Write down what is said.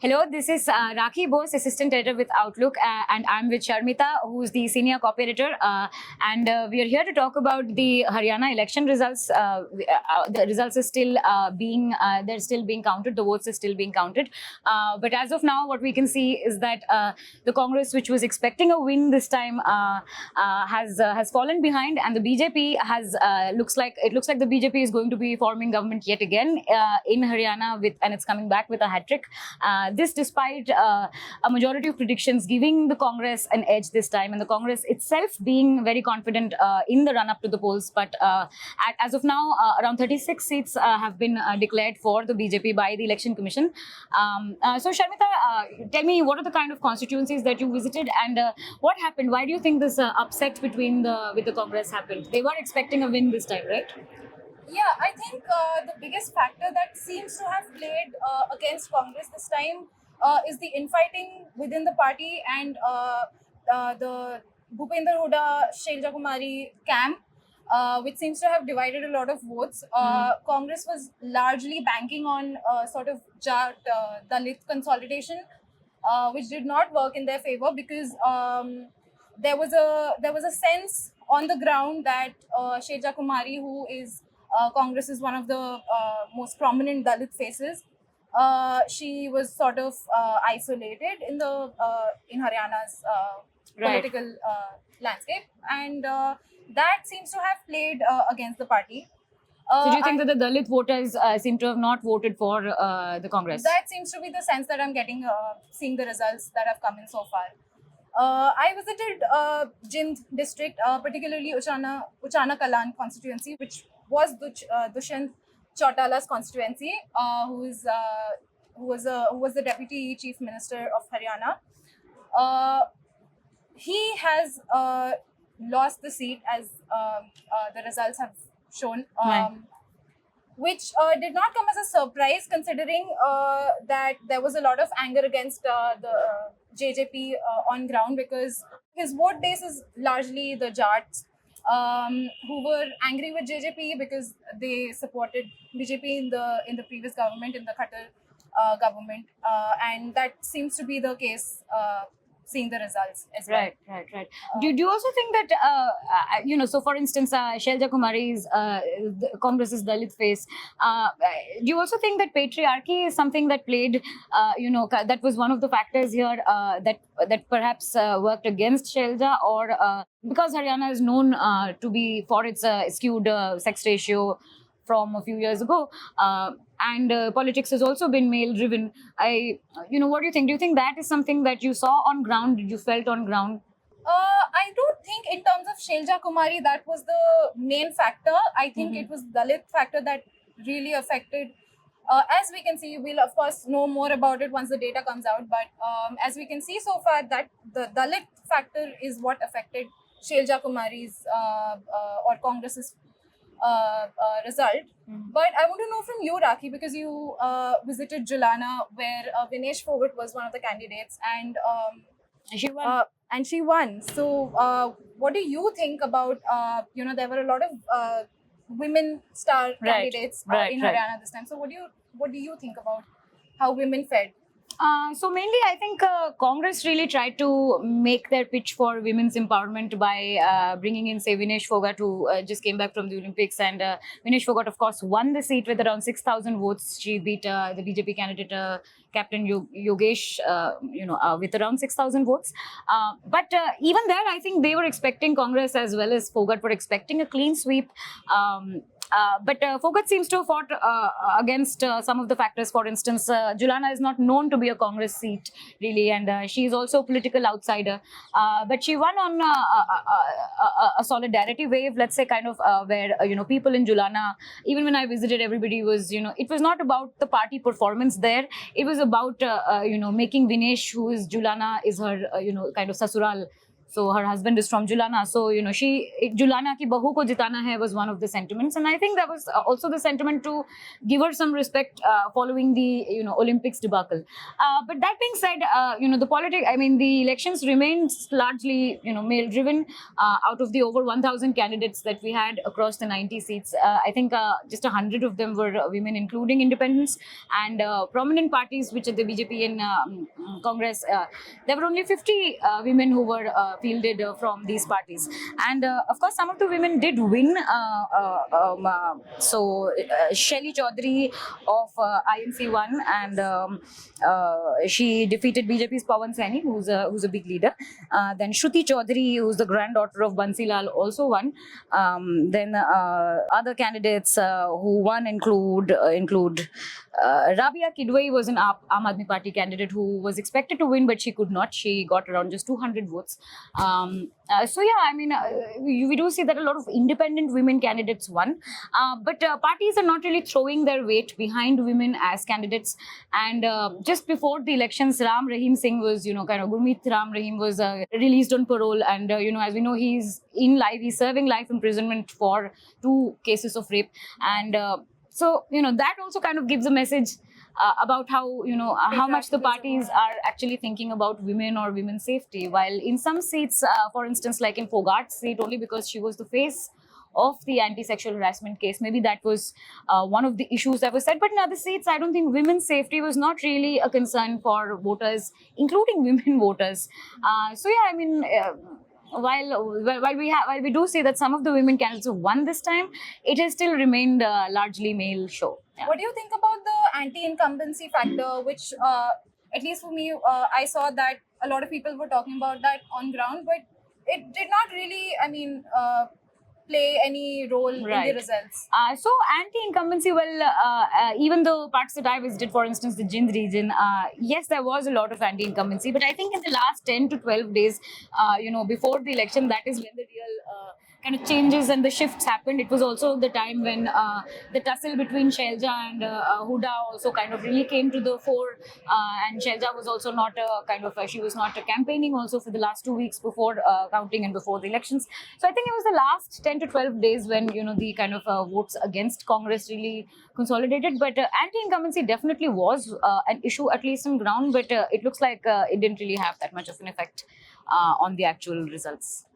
Hello, this is Rakhi Bose, Assistant Editor with Outlook, and I'm with Sharmita, who's the Senior Copy Editor. And we are here to talk about the Haryana election results. The results are still they're still being counted, the votes are still being counted. But as of now, what we can see is that the Congress, which was expecting a win this time, has fallen behind, and the BJP looks like the BJP is going to be forming government yet again in Haryana and it's coming back with a hat trick. This despite a majority of predictions giving the Congress an edge this time, and the Congress itself being very confident in the run-up to the polls. But as of now, around 36 seats have been declared for the BJP by the Election Commission. So Sharmita, tell me, what are the kind of constituencies that you visited, and what happened? Why do you think this upset with the Congress happened? They were expecting a win this time, right? Yeah, I think the biggest factor that seems to have played against Congress this time is the infighting within the party and the Bhupender Huda Shailja Kumari camp, which seems to have divided a lot of votes. Congress was largely banking on sort of Jat Dalit consolidation, which did not work in their favor because there was a sense on the ground that Shailja Kumari, who is Congress is one of the most prominent Dalit faces. She was sort of isolated in Haryana's Right. political landscape, and that seems to have played against the party. So do you think that the Dalit voters seem to have not voted for the Congress? That seems to be the sense that I'm getting seeing the results that have come in so far. I visited Jind district, particularly Uchana Kalan constituency, which was Dushyant Chautala's constituency, who was the deputy chief minister of Haryana. He has lost the seat, as the results have shown. Right. Which did not come as a surprise, considering that there was a lot of anger against the JJP on ground, because his vote base is largely the Jats, who were angry with JJP because they supported BJP in the previous government, in the Khattar government, and that seems to be the case. Seeing the results as well. Right. Do you also think that so for instance, Shailja Kumari's Congress's Dalit face, do you also think that patriarchy is something that played, that was one of the factors here that perhaps worked against Shailja, or because Haryana is known to be for its skewed sex ratio from a few years ago, and politics has also been male driven. What do you think? Do you think that is something that you saw on ground? Did you felt on ground? I don't think in terms of Shailja Kumari that was the main factor. I think it was Dalit factor that really affected. As we can see, we'll of course know more about it once the data comes out. But as we can see so far, that the Dalit factor is what affected Shailja Kumari's or Congress's result. But I want to know from you, Rakhi, because you visited Julana, where Vinesh Fogart was one of the candidates, and She won. she won. So, what do you think about? There were a lot of women star candidates in Haryana this time. So, what do you think about how women fared? So mainly, I think Congress really tried to make their pitch for women's empowerment by bringing in, say, Vinesh Fogart, who just came back from the Olympics, and Vinesh Fogart, of course, won the seat with around 6,000 votes. She beat the BJP candidate, Captain Yogesh, with around 6,000 votes. But even there, I think they were expecting, Congress as well as Fogart were expecting a clean sweep. But Fogart seems to have fought against some of the factors. For instance, Julana is not known to be a Congress seat, really, and she is also a political outsider. But she won on a solidarity wave, let's say, kind of where, people in Julana, even when I visited, everybody was, it was not about the party performance there. It was about, making Vinesh, who is Julana, is her, kind of sasural. So her husband is from Julana. So Julana ki bahu ko jitana hai was one of the sentiments, and I think that was also the sentiment to give her some respect following the Olympics debacle. But that being said, the elections remained largely male driven. Out of the over 1,000 candidates that we had across the 90 seats, I think just 100 of them were women, including independents and prominent parties, which are the BJP and Congress. There were only 50 women who were fielded from these parties, and of course, some of the women did win. Shelly Chaudhary of INC won, and she defeated BJP's Pawan Saini, who's a big leader. Then Shruti Chaudhary, who's the granddaughter of Bansi Lal, also won. Then other candidates who won include Rabia Kidwai was an Aam Aadmi Party candidate who was expected to win, but she could not. She got around just 200 votes. We do see that a lot of independent women candidates won, but parties are not really throwing their weight behind women as candidates. And just before the elections, Ram Rahim Singh was, Gurmeet Ram Rahim was released on parole, and as we know, he's serving life imprisonment for 2 cases of rape, and that also kind of gives a message about how how much the parties are actually thinking about women or women's safety. While in some seats, for instance, like in Fogart's seat, only because she was the face of the anti-sexual harassment case, maybe that was one of the issues that was said. But in other seats, I don't think women's safety was not really a concern for voters, including women voters. While we do see that some of the women candidates have won this time, it has still remained a largely male show. Yeah. What do you think about the anti-incumbency factor, which, at least for me, I saw that a lot of people were talking about that on ground, but it did not really, play any role in the results. So anti-incumbency, even though parts that I visited, for instance, the Jind region, yes, there was a lot of anti-incumbency, but I think in the last 10 to 12 days, before the election, that is when the real kind of changes and the shifts happened. It was also the time when the tussle between Shailja and Huda also kind of really came to the fore, and Shailja was also not she was not campaigning also for the last 2 weeks before counting and before the elections. So I think it was the last 10 to 12 days when the kind of votes against Congress really consolidated. But anti-incumbency definitely was an issue, at least on ground, but it looks like it didn't really have that much of an effect on the actual results.